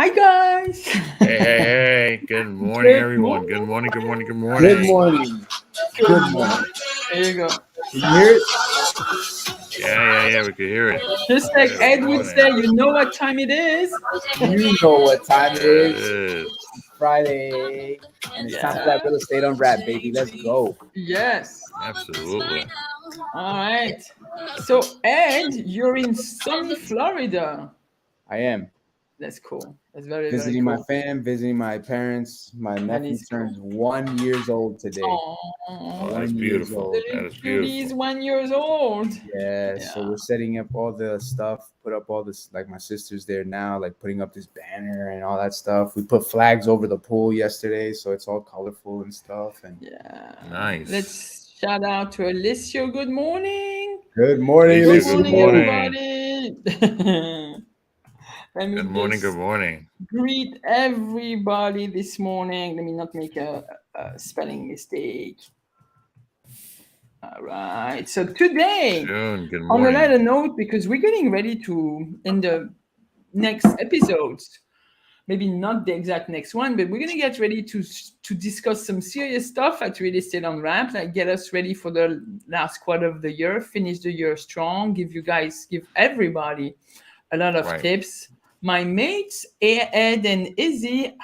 Hi guys. Hey. Good morning, Good everyone. Good morning. morning, good morning, good Good morning. morning. Good Good morning. morning. There you go. Can you hear it? Yeah, we could hear it. Just like Good Ed would say, morning. you know what time it is? You know what time it There it is. is. Friday. And it's time for Yeah. that real estate unwrapped, baby. Let's go. Yes. Absolutely. All right. So Ed, you're in sunny Florida. I am That's cool. That's very, very visiting my cool. fam, visiting my parents. My That nephew is cool. turns 1 year old today. Oh, Oh, that's 1 year beautiful. old. That little is cutie beautiful. is 1 year old. Yeah, so Yeah. we're setting up all the stuff, put up all this, like my sister's there now, like putting up this banner and all that stuff. We put flags over the pool yesterday, so it's all colorful and stuff. And Yeah. Nice. Let's shout out to Alicia. Good morning. good morning, Good Alicia, good morning, Alicia. morning. everybody. Let Good me morning, good just morning. greet everybody this morning. Let me not make a spelling mistake. All right. So today, June, good on a morning. lighter note, because we're getting ready to in the next episodes, maybe not the exact next one, but we're gonna get ready to discuss some serious stuff at Real Estate Unwrapped, like get us ready for the last quarter of the year, finish the year strong, give everybody a lot of Right. tips. My mates Ed and Israel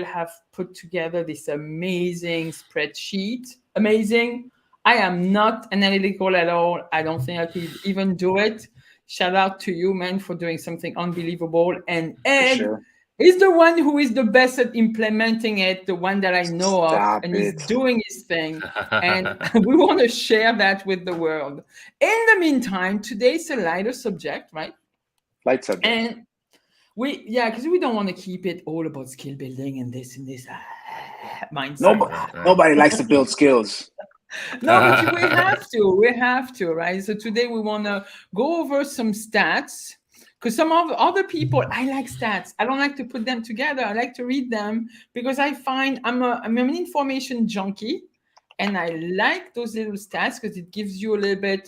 have put together this amazing spreadsheet. Amazing. I am not analytical at all. I don't think I could even do it. Shout out to you, man, for doing something unbelievable. And For Ed sure. is the one who is the best at implementing it, the one that I know of, Stop and he's it. doing his thing. And we want to share that with the world. In the meantime, today's a lighter subject, right? Light subject. And because we don't want to keep it all about skill building and this mindset. Nobody, Right. nobody likes to build skills. No, but we have to, right? So today we want to go over some stats because some of other people, I like stats. I don't like to put them together. I like to read them because I find I'm an information junkie, and I like those little stats because it gives you a little bit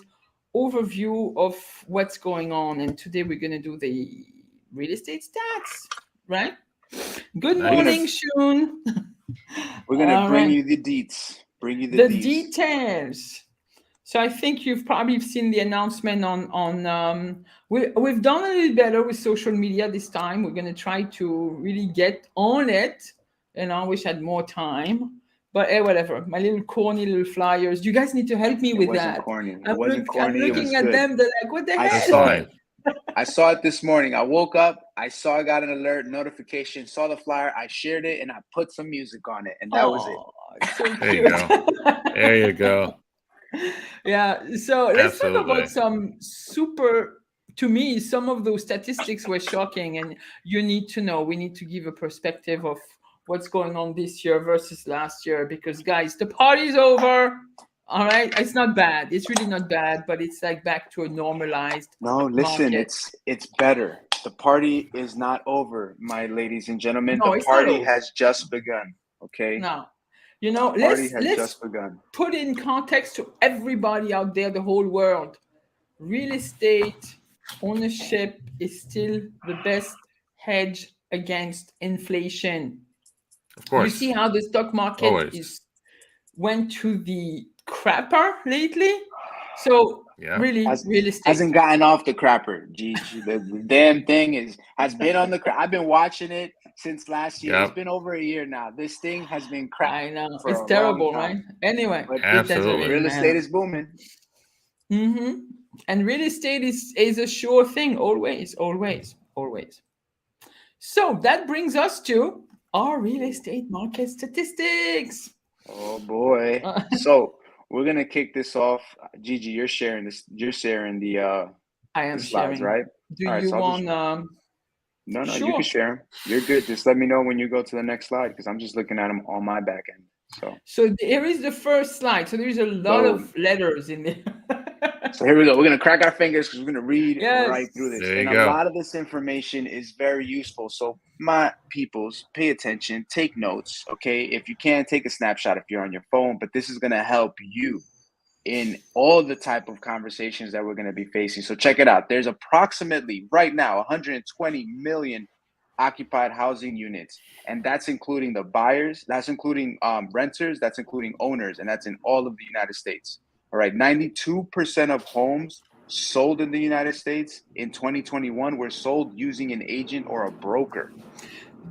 overview of what's going on. And today we're gonna do the real estate stats, right? Good We're gonna morning, Nice. Shun. we're gonna All bring right, you the deets. Bring you the the deets. details. So I think you've probably seen the announcement on we've done a little better with social media this time. We're gonna try to really get on it. I wish I had more time. But whatever. My little corny little flyers. You guys need to help me It with wasn't that. corny. It I'm wasn't I'm corny. It was looking at good. them. They're like, what the I That's saw heck? it. fine. I saw it this morning. I woke up. I saw I got an alert notification. Saw the flyer. I shared it and I put some music on it, and that was it. Oh, so There you cute. go. There you go. Yeah. So let's talk about Absolutely. some super. To me, some of those statistics were shocking, and you need to know. We need to give a perspective of what's going on this year versus last year, because guys, the party's over. All right, it's not bad. It's really not bad, but it's like back to a normalized No, listen. market. It's better. The party is not over, my ladies and gentlemen. No, The it's not party over. has just begun. Okay, No, the party has let's just begun. put in context to everybody out there, the whole world. Real estate ownership is still the best hedge against inflation. Of You see course. how the stock market Always. is went to the crapper lately. So Yeah. really, has real estate. hasn't gotten off the crapper. Gigi, the damn thing has been on the crap. I've been watching it since last year. It's Yep. been over a year now. This thing has been crap I know for it's a long terrible, time. right? Anyway, But it doesn't Absolutely. really real estate matter. is booming. hmm And real estate is a sure thing, always, always, always. So that brings us to our real estate market statistics. Oh boy. Uh, So we're gonna kick this off. Gigi, you're sharing this. You're sharing I the am slides, sharing. right? Do All right. you So I'll just want? no. You can Sure. share them. You're good. Just let me know when you go to the next slide because I'm just looking at them on my back end. So So here is the first slide. So there is a lot boom. of letters in there. So here we go. We're going to crack our fingers because we're going to read right through Yes. this. There you And a go. lot of this information is very useful. So, my peoples, pay attention, take notes. Okay. If you can, take a snapshot if you're on your phone, but this is going to help you in all the type of conversations that we're going to be facing. So, check it out. There's approximately right now 120 million occupied housing units, and that's including the buyers, that's including renters, that's including owners, and that's in all of the United States. All right, 92% of homes sold in the United States in 2021 were sold using an agent or a broker.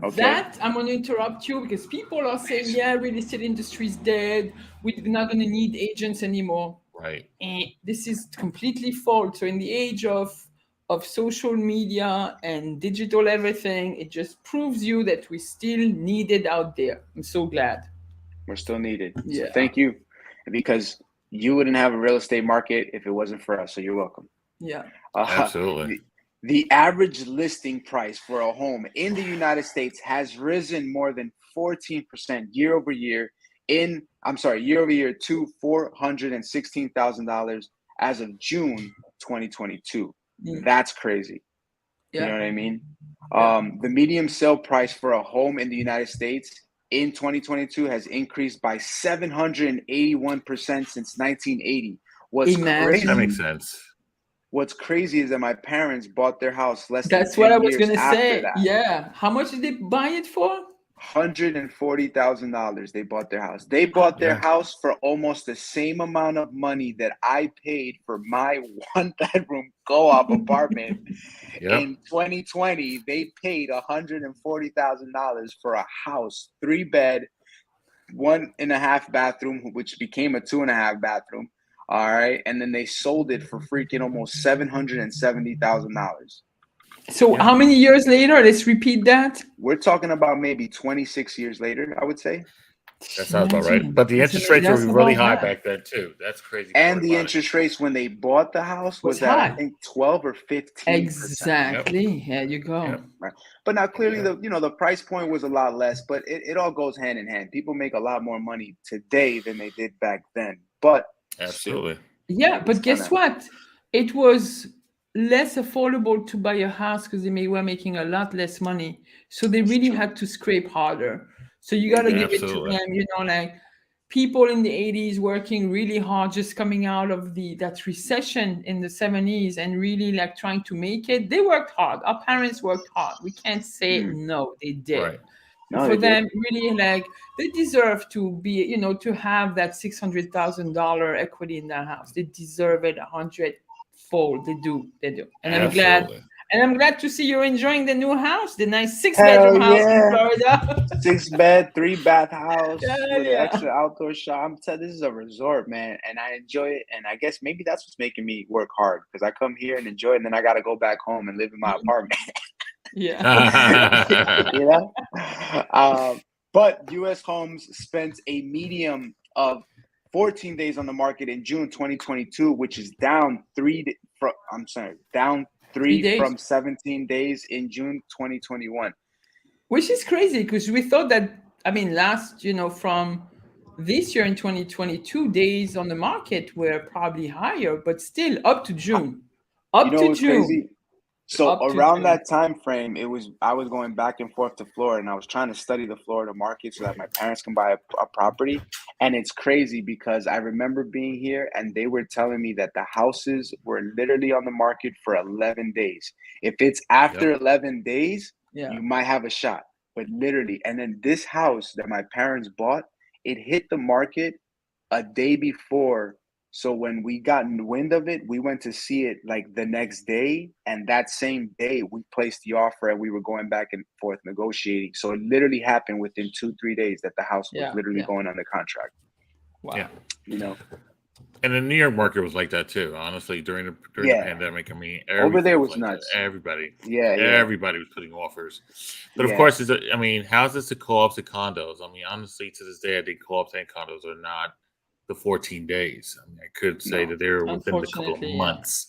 Okay. That I'm going to interrupt you because people are saying, yeah, real estate industry is dead. We're not going to need agents anymore. Right. And this is completely false. So in the age of social media and digital everything, it just proves you that we still needed out there. I'm so glad. We're still needed. Yeah. So thank you, because you wouldn't have a real estate market if it wasn't for us. So you're welcome. Yeah. Absolutely. The average listing price for a home in the United States has risen more than 14% year over year to $416,000 as of June 2022. That's crazy. Yeah. You know what I mean? Yeah. The median sale price for a home in the United States in 2022 has increased by 781% since 1980. Imagine. That makes sense. What's crazy is that my parents bought their house less That's than 10 what I was years going to after say. that. Yeah. How much did they buy it for? $140,000. They bought their house. They bought their house for almost the same amount of money that I paid for my 1-bedroom co-op apartment. In 2020. They paid $140,000 for a house, 3-bed, 1.5 bathroom, which became a 2.5 bathroom. All right, and then they sold it for freaking almost $770,000. So how many years later? Let's repeat that. We're talking about maybe 26 years later, I would say. That sounds about right. But the interest rates were really high back then too. That's crazy. And the interest rates when they bought the house was at, I think, 12 or 15%. Exactly. There you go. Right. But now clearly the price point was a lot less, but it all goes hand in hand. People make a lot more money today than they did back then. But absolutely. Yeah, but guess what? It was less affordable to buy a house because they were making a lot less money. So they really had to scrape harder. So you got to give it to them, like people in the 80s working really hard, just coming out of that recession in the 70s and really like trying to make it. They worked hard. Our parents worked hard. We can't say no, they did. Right. No, for them, really, like they deserve to be, to have that $600,000 equity in their house. They deserve it 100-fold. They do. And I'm glad to see you're enjoying the new house, the nice 6-bedroom house in Florida. 6-bed, 3-bath house with an extra outdoor shop. I'm telling you, this is a resort, man, and I enjoy it. And I guess maybe that's what's making me work hard, because I come here and enjoy it, and then I got to go back home and live in my apartment. But U.S. homes spent a median of 14 days on the market in June 2022, which is down three from 17 days in June 2021. Which is crazy, because we thought that, last, from this year in 2022, days on the market were probably higher, but still up to June. Crazy? So around that time frame, I was going back and forth to Florida, and I was trying to study the Florida market so that my parents can buy a property. And it's crazy because I remember being here and they were telling me that the houses were literally on the market for 11 days. If it's after 11 days, you might have a shot, but literally. And then this house that my parents bought, it hit the market a day before. So when we got wind of it, we went to see it like the next day. And that same day, we placed the offer and we were going back and forth negotiating. So it literally happened within 2-3 days that the house was literally going under contract. Wow. Yeah. And the New York market was like that too, honestly, during the pandemic. Over there was nuts. Everybody. Everybody was putting offers. But of course, houses to co-ops to condos. Honestly, to this day, I think co-ops and condos are not the 14 days. I could say that they're within a couple of months.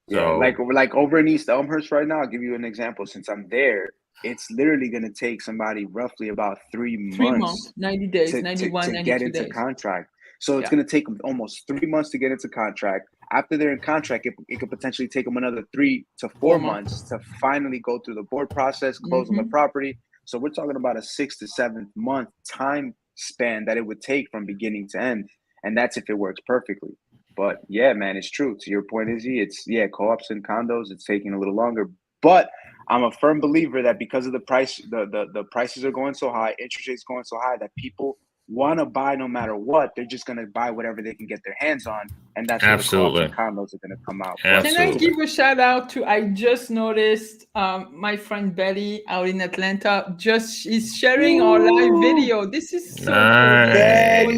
So, like over in East Elmhurst right now, I'll give you an example. Since I'm there, it's literally going to take somebody roughly about 3 months, 90 days, 91, to 92 get into days. contract. So it's going to take them almost 3 months to get into contract. After they're in contract, it could potentially take them another 3 to 4 months to finally go through the board process, close on the property. So we're talking about a 6 to 7 month time span that it would take from beginning to end. And that's if it works perfectly. But yeah, man, it's true. To your point, Izzy, it's co-ops and condos, it's taking a little longer. But I'm a firm believer that because of the price, the prices are going so high, interest rates going so high, that people want to buy no matter what. They're just going to buy whatever they can get their hands on, and that's where the co-ops and condos are going to come out. Can I give a shout out to? I just noticed my friend Betty out in Atlanta is sharing our live video. This is so cool. Thank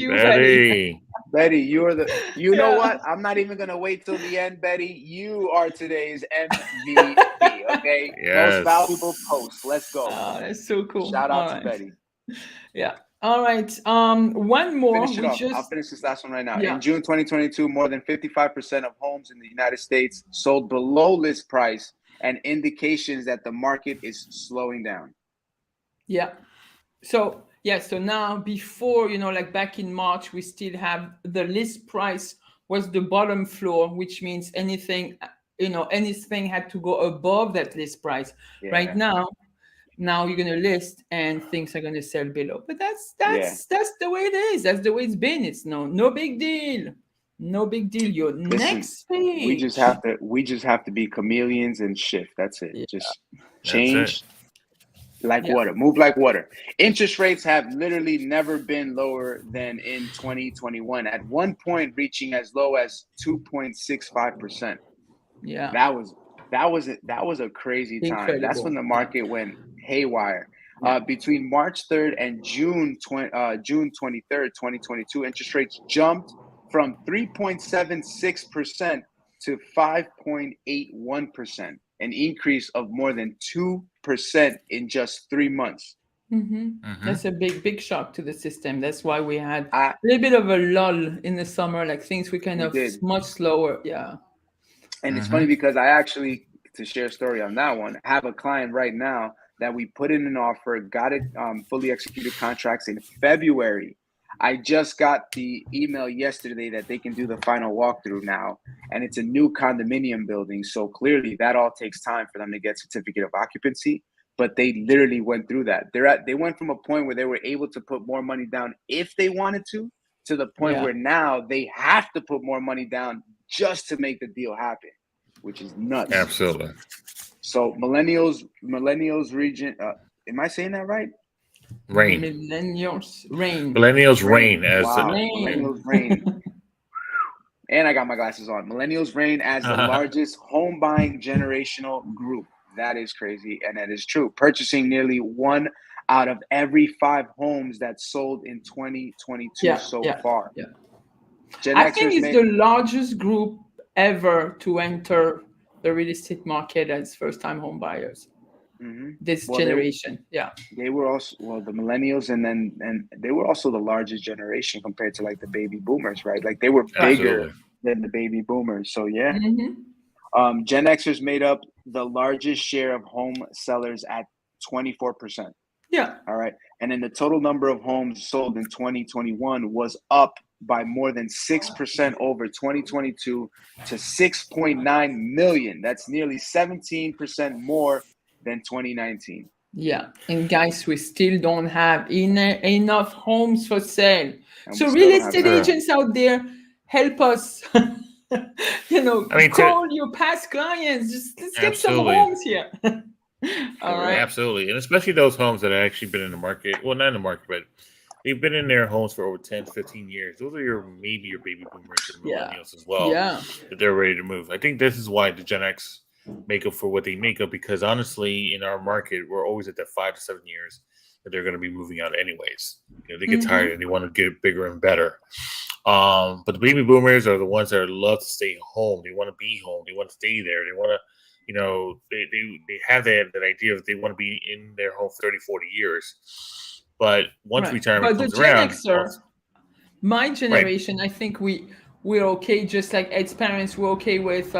you, Betty. Betty, you know what? I'm not even gonna wait till the end, Betty. You are today's MVP. Okay, most valuable post. Let's go. That's so cool. Shout out to Betty. Yeah. All right. One more. I'll finish this last one right now. In June 2022, more than 55% of homes in the United States sold below list price, and indications that the market is slowing down. Yeah. So now before, like back in March, we still have the list price was the bottom floor, which means anything had to go above that list price. Yeah. Right now you're going to list and things are going to sell below. But that's the way it is. That's the way it's been. It's no big deal. No big deal. Your next page. We just have to be chameleons and shift. That's it. Yeah. Just change. Like water, move like water. Interest rates have literally never been lower than in 2021. At one point, reaching as low as 2.65%. Yeah, that was a crazy time. Incredible. That's when the market went haywire. Between March 3rd and June 23rd, 2022, interest rates jumped from 3.76% to 5.81%. An increase of more than 2% in just 3 months. That's a big shock to the system. That's why we had a little bit of a lull in the summer, like things were kind of much slower. Yeah. And it's funny because I actually, to share a story on that one, have a client right now that we put in an offer, got it fully executed contracts in February. I just got the email yesterday that they can do the final walkthrough now, and it's a new condominium building. So clearly that all takes time for them to get certificate of occupancy, but they literally went through that. They went from a point where they were able to put more money down if they wanted to the point where now they have to put more money down just to make the deal happen, which is nuts. Absolutely. So millennials region, am I saying that right? Millennials reign. Millennials reign as Millennials reign. And I got my glasses on. Millennials reign as the largest home buying generational group. That is crazy, and that is true. Purchasing nearly 1 out of every 5 homes that sold in 2022 far. Yeah. I think it's the largest group ever to enter the real estate market as first-time home buyers. This generation, they were also the millennials, and they were also the largest generation compared to like the baby boomers, right? Like they were bigger than the baby boomers. So Gen Xers made up the largest share of home sellers at 24%. Yeah. All right, and then the total number of homes sold in 2021 was up by more than 6% over 2022 to 6.9 million. That's nearly 17% more than 2019. Yeah, and guys, we still don't have enough homes for sale. So real estate agents out there, help us. Call your past clients. Let's get some homes here. All right. Absolutely, and especially those homes that have actually been in the market. Well, not in the market, but they've been in their homes for over 10, 15 years. Those are maybe your baby boomers and millennials as well. Yeah, that they're ready to move. I think this is why the Gen X make up for what they make up, because honestly, in our market, we're always at that 5 to 7 years that they're going to be moving out anyways. They get tired and they want to get bigger and better. But the baby boomers are the ones that love to stay home. They want to be home. They want to stay there. They want to, they have that idea that they want to be in their home for 30, 40 years. But once retirement comes around, my generation, I think we're okay. Just like Ed's parents were okay with.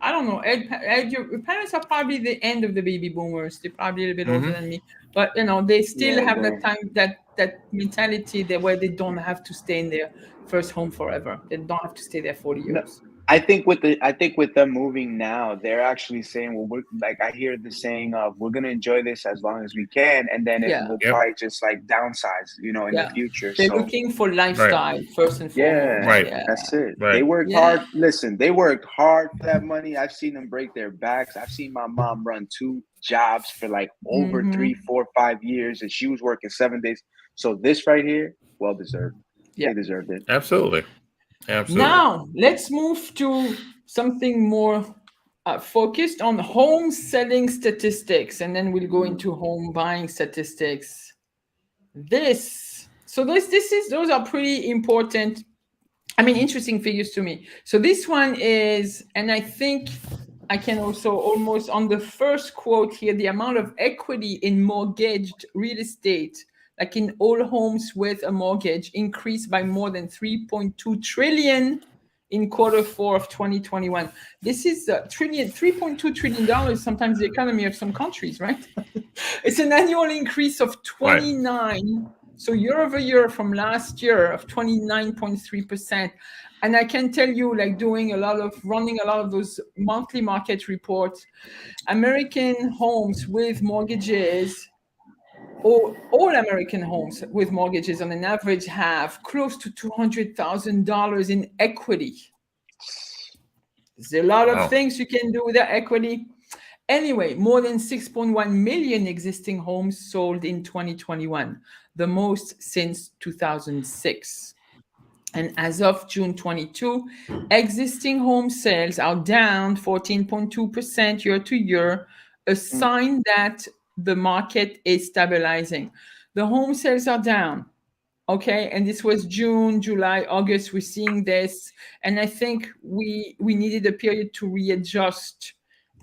I don't know. Ed, your parents are probably the end of the baby boomers. They're probably a little bit older than me, but they still have that time, that mentality where they don't have to stay in their first home forever. They don't have to stay there 40 years. I think with them moving now, they're actually saying, well, we're like, I hear the saying of, we're gonna enjoy this as long as we can, and then it will probably just like downsize, in the future. They're So looking for lifestyle first and foremost. Right. That's it. Right. They worked hard. Listen, they worked hard for that money. I've seen them break their backs. I've seen my mom run 2 jobs for like over 3, 4, 5 years, and she was working 7 days. So this right here, well deserved. They deserved it. Absolutely. Now let's move to something more focused on home selling statistics, and then we'll go into home buying statistics. Those are pretty important. I mean, interesting figures to me. So this one is, and I think I can also almost on the first quote here, the amount of equity in mortgaged real estate, like in all homes with a mortgage, increased by more than 3.2 trillion in Q4 of 2021. This is $3.2 trillion, sometimes the economy of some countries, right? It's an annual increase of 29, so year over year from last year of 29.3%. And I can tell you, like running a lot of those monthly market reports, American homes with mortgages, or all American homes with mortgages on an average have close to $200,000 in equity. There's a lot of things you can do with that equity. Anyway, more than 6.1 million existing homes sold in 2021, the most since 2006. And as of June 22, existing home sales are down 14.2% year to year, a sign that the market is stabilizing. The home sales are down, okay? And this was June, July, August. We're seeing this. And I think we needed a period to readjust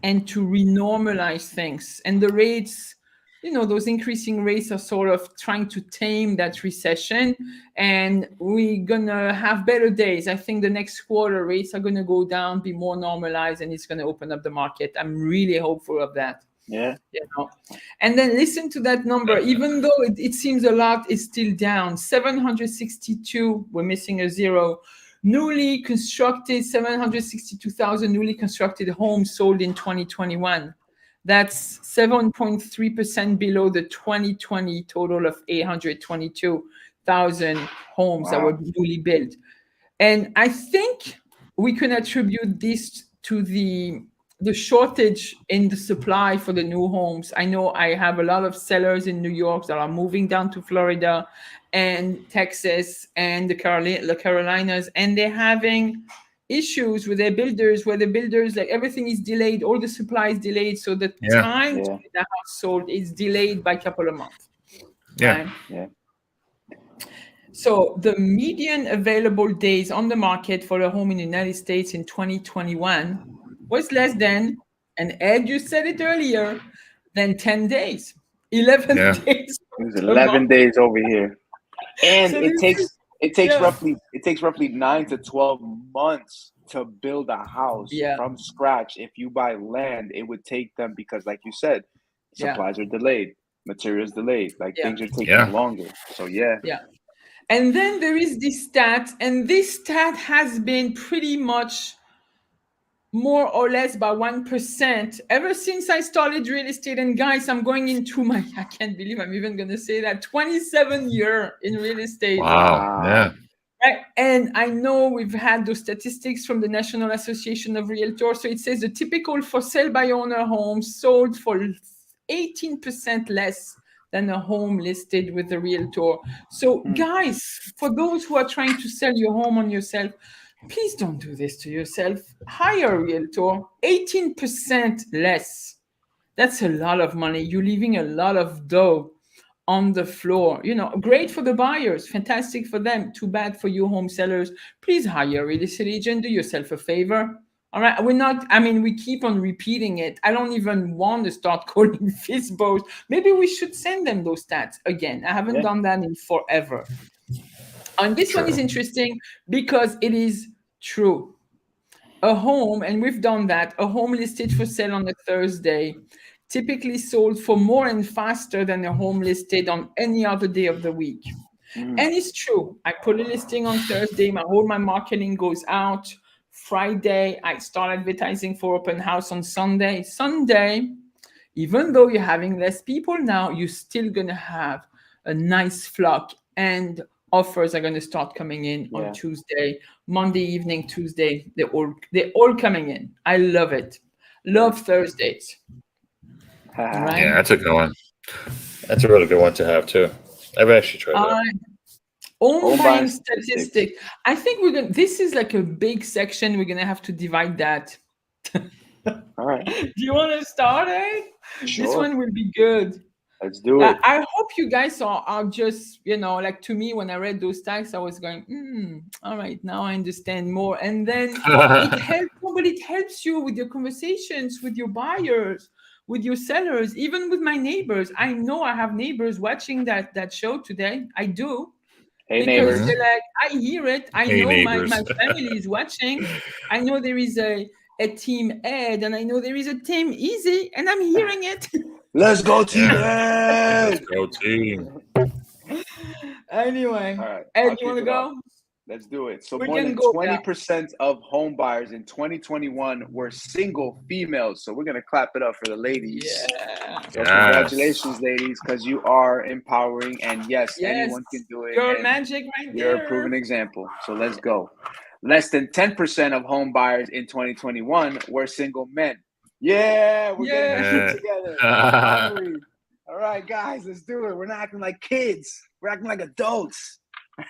and to renormalize things. And the rates, those increasing rates are sort of trying to tame that recession. And we're going to have better days. I think the next quarter rates are going to go down, be more normalized, and it's going to open up the market. I'm really hopeful of that. Yeah. And then listen to that number. Even though it seems a lot, it's still down. 762, we're missing a zero. Newly constructed, 762,000 newly constructed homes sold in 2021. That's 7.3% below the 2020 total of 822,000 homes that were newly built. And I think we can attribute this to the shortage in the supply for the new homes. I know I have a lot of sellers in New York that are moving down to Florida and Texas and the Carolinas, and they're having issues with their builders, where the builders, like, everything is delayed, all the supply is delayed, so the time to get the house sold is delayed by a couple of months. Right? So the median available days on the market for a home in the United States in 2021 was less than, and Ed, you said it earlier, than 10 days. 11 days. It was 11 days over here. And so it takes roughly 9 to 12 months to build a house from scratch. If you buy land, it would take them, because like you said, supplies are delayed, materials delayed, like things are taking longer. So and then there is this stat, and this stat has been pretty much more or less by 1% ever since I started real estate. And guys, I'm going into I can't believe I'm even going to say that, 27 year in real estate. Wow. Yeah. Right? And I know we've had those statistics from the National Association of Realtors. So it says the typical for sale by owner home sold for 18% less than a home listed with a realtor. So guys, for those who are trying to sell your home on yourself, please don't do this to yourself. Hire a realtor, 18% less. That's a lot of money. You're leaving a lot of dough on the floor. Great for the buyers, fantastic for them. Too bad for you home sellers. Please hire a real estate agent. Do yourself a favor. All right. We keep on repeating it. I don't even want to start calling FISBOs. Maybe we should send them those stats again. I haven't done that in forever. And this one is interesting because it is true. A home, and we've done that, a home listed for sale on a Thursday typically sold for more and faster than a home listed on any other day of the week. And it's true. I put a listing on Thursday, all my marketing goes out Friday, I start advertising for open house on Sunday. Sunday, even though you're having less people now, you're still going to have a nice flock, and offers are going to start coming in on Tuesday, Monday evening, Tuesday. They're all coming in. I love it. Love Thursdays. Right? Yeah, that's a good one. That's a really good one to have too. I've actually tried that. Home buying statistics. I think this is like a big section. We're gonna have to divide that. All right. Do you want to start, Sure. This one will be good. Let's do it. I hope you guys are just, like, to me, when I read those tags, I was going, all right, now I understand more. And then it helps you with your conversations with your buyers, with your sellers, even with my neighbors. I know I have neighbors watching that show today. I do. Hey, because neighbors. they're like, I hear it. I know my family is watching. I know there is a team Ed, and I know there is a team Easy, and I'm hearing it. Let's go, team Ed. Let's go, team. Anyway, all right, Ed, you want to go? Let's do it. So more than 20% of home buyers in 2021 were single females. So we're going to clap it up for the ladies. Yeah. So congratulations, ladies, because you are empowering. And yes, anyone can do it. Girl magic right there. You're a proven example. So let's go. Less than 10% of home buyers in 2021 were single men. Yeah, we're getting it together. All right, guys, let's do it. We're not acting like kids. We're acting like adults.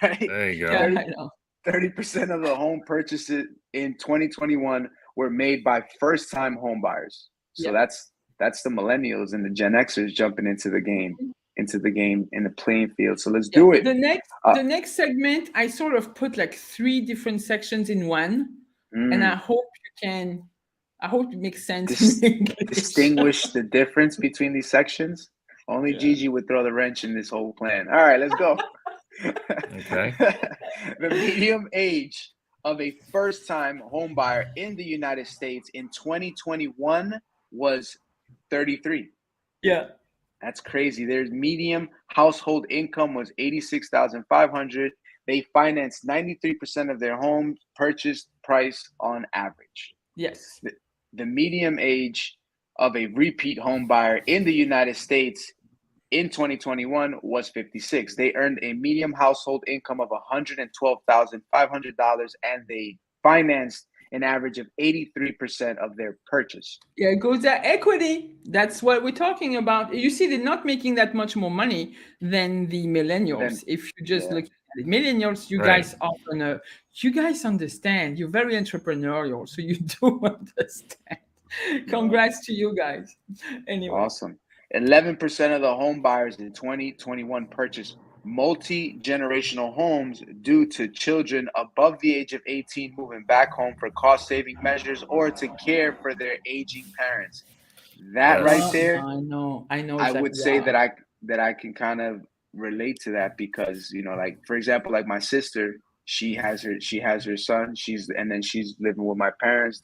Right? There you go. Yeah, 30% of the home purchases in 2021 were made by first-time home buyers. So that's the millennials and the Gen Xers jumping into the game in the playing field. So let's do it. The next segment, I sort of put like 3 different sections in one, and I hope it makes sense. Distinguish the difference between these sections. Only Gigi would throw the wrench in this whole plan. All right, let's go. Okay. The median age of a first-time home buyer in the United States in 2021 was 33. Yeah. That's crazy. Their median household income was $86,500. They financed 93% of their home purchase price on average. Yes. The median age of a repeat home buyer in the United States in 2021 was 56. They earned a median household income of $112,500, and they financed an average of 83% of their purchase. Yeah, it goes that equity. That's what we're talking about. You see, they're not making that much more money than the millennials. If you just look at the millennials, you guys are you guys understand. You're very entrepreneurial, so you do understand. Congrats to you guys. Anyway. Awesome. 11% of the home buyers in 2021 purchased multi-generational homes due to children above the age of 18 moving back home for cost-saving measures or to care for their aging parents. That right there, I know. I would say that I can kind of relate to that because, like, for example, like my sister, she has her son, she's living with my parents,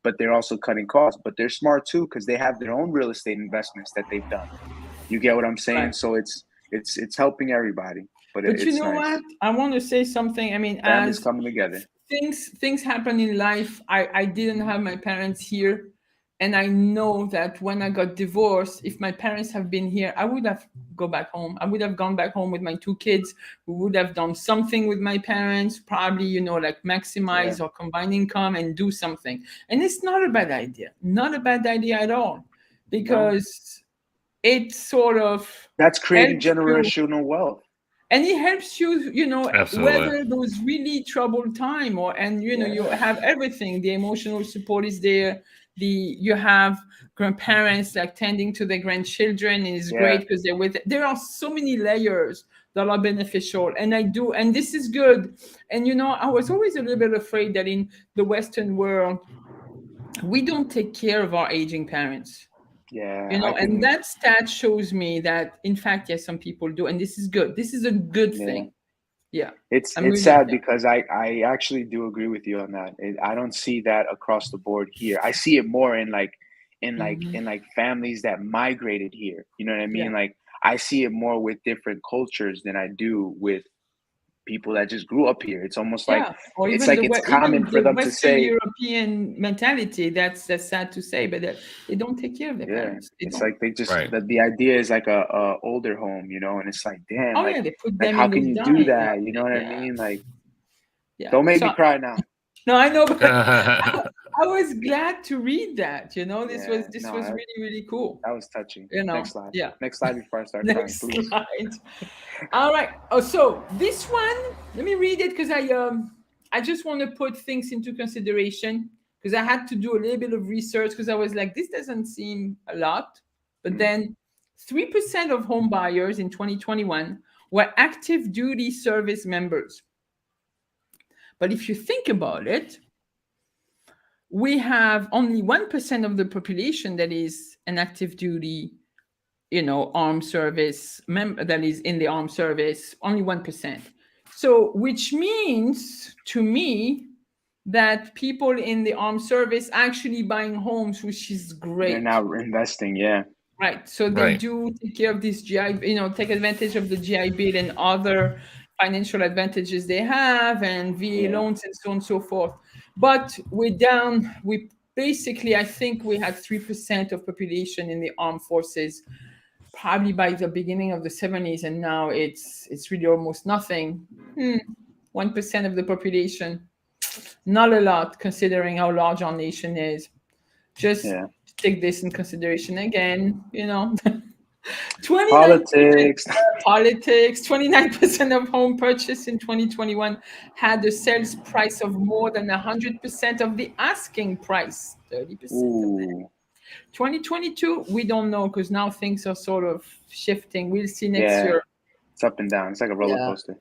but they're also cutting costs, but they're smart too because they have their own real estate investments that they've done. You get what I'm saying? Right. So it's helping everybody. But you know what? I want to say something. I mean, families coming together. Things happen in life. I didn't have my parents here. And I know that when I got divorced, if my parents have been here, I would have gone back home. I would have gone back home with my 2 kids. We would have done something with my parents, probably, like maximize or combine income and do something. And it's not a bad idea. Not a bad idea at all. Because it's sort of... That's creating generational wealth. And it helps you, Absolutely. weather those really troubled time you have everything. The emotional support is there. You have grandparents like tending to their grandchildren, and it's great because they're with it. There are so many layers that are beneficial, and this is good. And I was always a little bit afraid that in the Western world, we don't take care of our aging parents. Yeah. And that stat shows me that, in fact, yes, some people do, and this is good. This is a good thing. Yeah, it's sad because I actually do agree with you on that. I don't see that across the board here. I see it more in families that migrated here. You know what I mean? Yeah. Like I see it more with different cultures than I do with people that just grew up here. It's almost like or it's even like it's common for them to Western say European mentality. That's sad to say, but they don't take care of their parents. It's like they just Right. the idea is like a older home, you know, and it's like, damn, like, they put like them how in can those you do dying that? You know what I mean? Like, don't make me cry now. No, I know, but I was glad to read that. You know, this was really, really cool. That was touching. You know, next slide before I start crying, please. Slide. All right. Oh, so this one, let me read it because I just want to put things into consideration because I had to do a little bit of research because I was like, this doesn't seem a lot, but then 3% of home buyers in 2021 were active duty service members. But if you think about it, we have only 1% of the population that is an active duty, armed service member, that is in the armed service, only 1%. So, which means to me that people in the armed service actually buying homes, which is great. They're now investing, Right. So they do take care of this GI, take advantage of the GI Bill and other financial advantages they have and VA loans and so on and so forth. But we basically, I think we had 3% of population in the armed forces probably by the beginning of the 70s. And now it's really almost nothing. 1% of the population. Not a lot considering how large our nation is. Just take this in consideration again, 29% politics. 29% of home purchase in 2021 had a sales price of more than 100% of the asking price. 30% of that. 2022, we don't know because now things are sort of shifting. We'll see next year. It's up and down. It's like a roller coaster.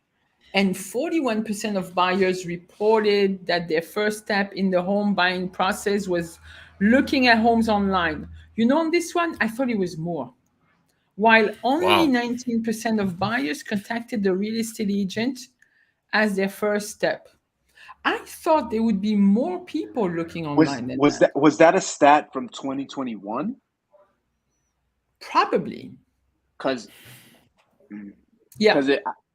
And 41% of buyers reported that their first step in the home buying process was looking at homes online. On this one, I thought it was more. While only 19% of buyers contacted the real estate agent as their first step. I thought there would be more people looking online. Was that a stat from 2021? Probably. Because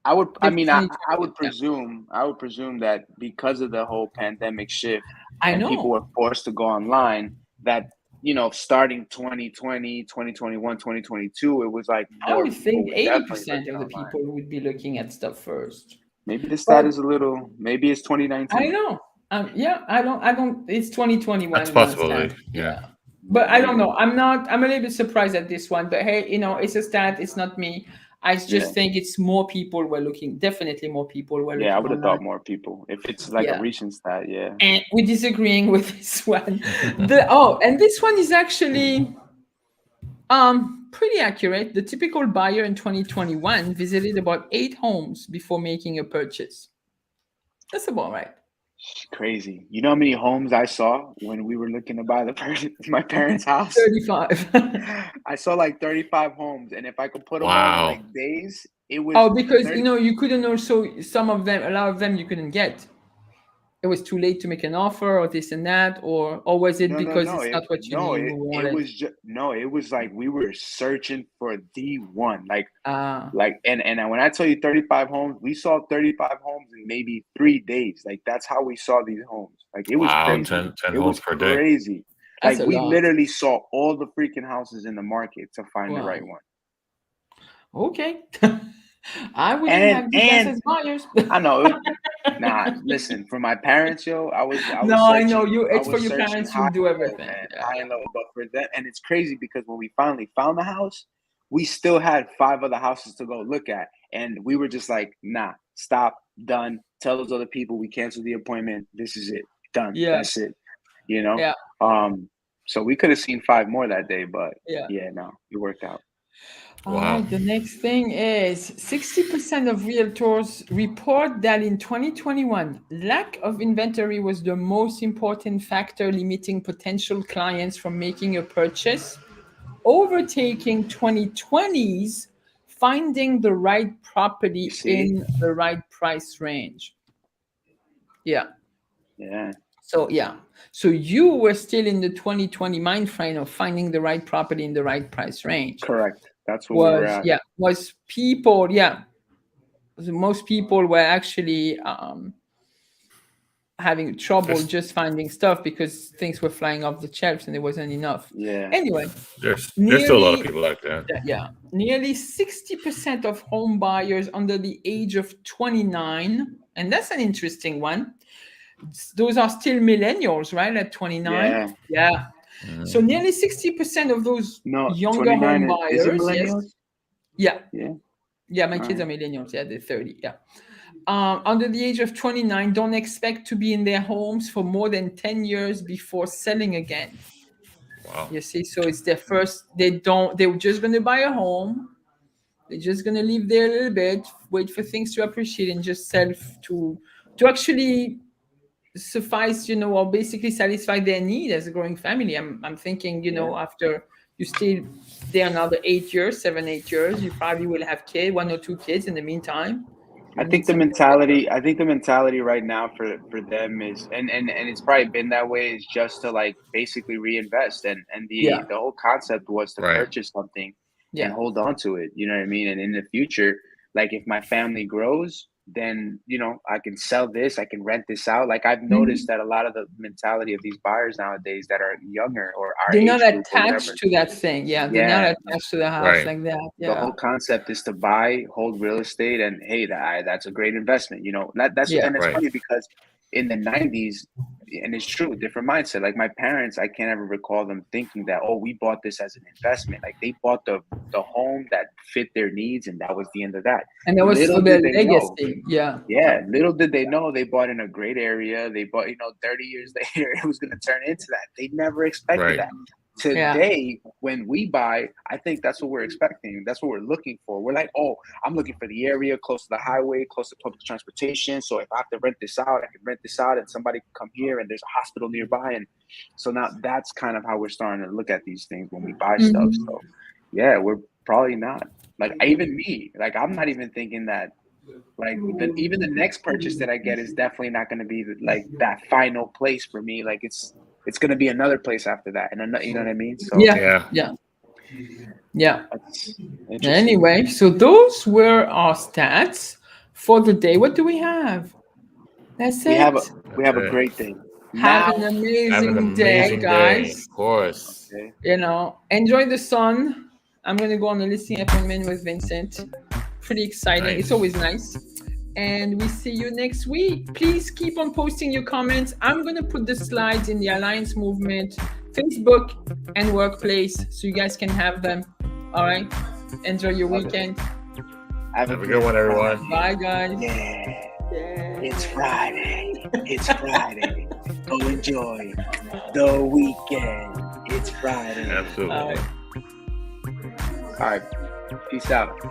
I would presume that because of the whole pandemic shift, people were forced to go online, that starting 2020, 2021, 2022, it was like I would think 80% of the people would be looking at stuff first. Maybe the stat is maybe it's 2019. I know. I don't. It's 2021. That's possible. Yeah. But I don't know. I'm a little bit surprised at this one. But hey, it's a stat. It's not me. I just think it's more people were looking. Definitely more people were looking. Yeah, I would have thought more people. If it's like a recent stat, And we're disagreeing with this one. And this one is actually pretty accurate. The typical buyer in 2021 visited about 8 homes before making a purchase. That's about right. Crazy. You know how many homes I saw when we were looking to buy my parents' house? 35. I saw like 35 homes, and if I could put them on in like days, it was. Because you couldn't also a lot of them you couldn't get. It was too late to make an offer, or this and that, or was it because it's not what you wanted? It was like we were searching for the one, and when I tell you 35 homes, we saw 35 homes in maybe 3 days. Like that's how we saw these homes. Like it was crazy. 10 homes per day. Crazy. Like we literally saw all the freaking houses in the market to find the right one. Okay. I wouldn't have you guys as buyers. I know. Nah, listen, for my parents, I was I know you. It's for your parents. You do everything. High and low, but for them, and it's crazy because when we finally found the house, we still had 5 other houses to go look at, and we were just like, nah, stop, done. Tell those other people we canceled the appointment. This is it, done. Yeah. That's it. Yeah. So we could have seen 5 more that day, but no, it worked out. Wow. The next thing is 60% of realtors report that in 2021, lack of inventory was the most important factor limiting potential clients from making a purchase, overtaking 2020's finding the right property in the right price range. Yeah. So you were still in the 2020 mind frame of finding the right property in the right price range. Correct. That's what we were at. Was people, most people were actually having trouble just finding stuff because things were flying off the shelves and there wasn't enough. Yeah. Anyway, there's still a lot of people like that. Yeah. Nearly 60% of home buyers under the age of 29, and that's an interesting one. Those are still millennials, right? At 29. Yeah. So nearly 60% of those younger home buyers. Is it millennials? Yes. Yeah. Yeah, my kids are millennials. Yeah, they're 30. Yeah. Under the age of 29 don't expect to be in their homes for more than 10 years before selling again. Wow. You see, so it's their first, they're just going to buy a home. They're just going to live there a little bit, wait for things to appreciate and just sell to actually suffice, or basically satisfy their need as a growing family. I'm thinking, after you stay there another 8 years, 7-8 years, you probably will have 1 or 2 kids in the meantime. I think the mentality right now for them is, and it's probably been that way, is just to like basically reinvest, and the whole concept was to purchase something and hold on to it. You know what I mean? And in the future, like if my family grows, then I can sell this, I can rent this out. Like I've noticed that a lot of the mentality of these buyers nowadays that are younger or our they're age not group attached to that thing. They're not attached to the house like that. The whole concept is to buy, hold real estate, and hey, that's a great investment. That's and it's funny because in the 90s, and it's true, different mindset. Like my parents, I can't ever recall them thinking that, oh, we bought this as an investment. Like they bought the home that fit their needs, and that was the end of that. And that was for their legacy. Yeah. Little did they know they bought in a great area. They bought, 30 years later, it was going to turn into that. They never expected that. Today, when we buy, I think that's what we're expecting. That's what we're looking for. We're like, oh, I'm looking for the area close to the highway, close to public transportation. So if I have to rent this out, I can rent this out and somebody can come here and there's a hospital nearby. And so now that's kind of how we're starting to look at these things when we buy stuff. So yeah, we're probably not. Like even me, like I'm not even thinking that like even the next purchase that I get is definitely not going to be like that final place for me. Like it's going to be another place after that. And you know what I mean? So yeah. Anyway, so those were our stats for the day. What do we have? That's it. We have a great day. Have an amazing day, guys. Of course. Okay. Enjoy the sun. I'm going to go on a listing appointment with Vincent. Pretty exciting. Nice. It's always nice. And we see you next week. Please keep on posting your comments. I'm going to put the slides in the Alliance Movement, Facebook, and Workplace so you guys can have them. All right. Enjoy your weekend. Have a good one, everyone. Bye, guys. Yeah. It's Friday. Go enjoy the weekend. It's Friday. Absolutely. All right. Peace out.